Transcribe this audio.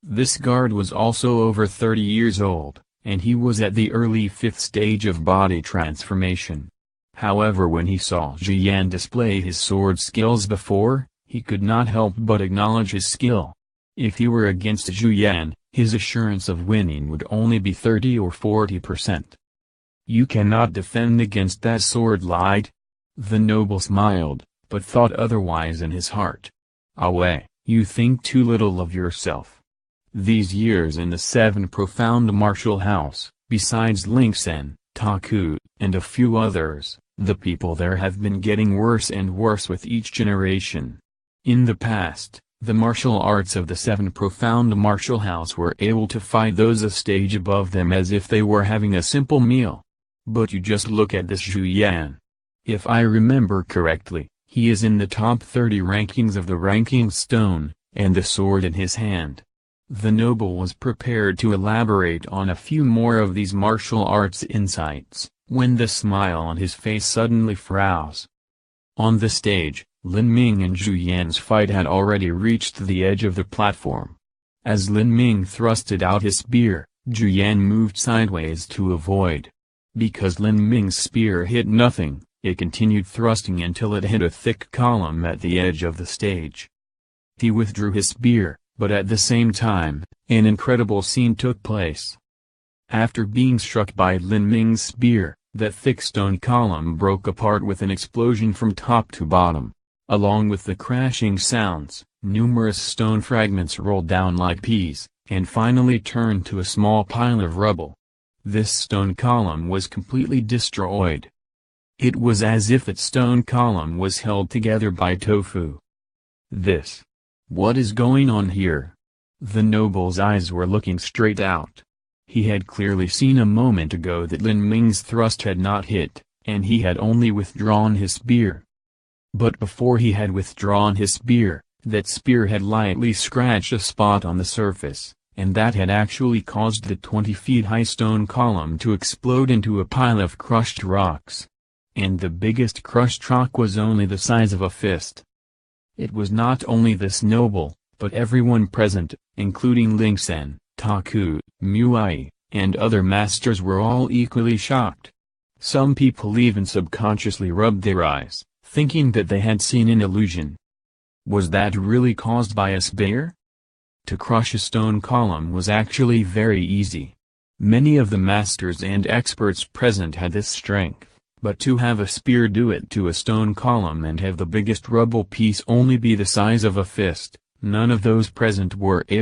This guard was also over 30 years old, and he was at the early 5th stage of body transformation. However, when he saw Zhu Yan display his sword skills before, he could not help but acknowledge his skill. If he were against Zhu Yan, his assurance of winning would only be 30 or 40%. "You cannot defend against that sword, lied?" The noble smiled, but thought otherwise in his heart. "Away, you think too little of yourself. These years in the 7 profound martial house, besides Ling Sen, Taku, and a few others, the people there have been getting worse and worse with each generation. In the past, the martial arts of the 7 profound martial house were able to fight those a stage above them as if they were having a simple meal. But you just look at this Zhu Yan. If I remember correctly, he is in the top 30 rankings of the ranking stone, and the sword in his hand." The noble was prepared to elaborate on a few more of these martial arts insights, when the smile on his face suddenly froze. On the stage, Lin Ming and Zhu Yan's fight had already reached the edge of the platform. As Lin Ming thrusted out his spear, Zhu Yan moved sideways to avoid. Because Lin Ming's spear hit nothing, it continued thrusting until it hit a thick column at the edge of the stage. He withdrew his spear, but at the same time, an incredible scene took place. After being struck by Lin Ming's spear, that thick stone column broke apart with an explosion from top to bottom. Along with the crashing sounds, numerous stone fragments rolled down like peas, and finally turned to a small pile of rubble. This stone column was completely destroyed. It was as if that stone column was held together by tofu. What is going on here? The noble's eyes were looking straight out. He had clearly seen a moment ago that Lin Ming's thrust had not hit, and he had only withdrawn his spear. But before he had withdrawn his spear, that spear had lightly scratched a spot on the surface, and that had actually caused the 20 feet high stone column to explode into a pile of crushed rocks. And the biggest crushed rock was only the size of a fist. It was not only this noble, but everyone present, including Ling Sen, Taku, Muai, and other masters were all equally shocked. Some people even subconsciously rubbed their eyes, thinking that they had seen an illusion. Was that really caused by a spear? To crush a stone column was actually very easy. Many of the masters and experts present had this strength, but to have a spear do it to a stone column and have the biggest rubble piece only be the size of a fist, none of those present were able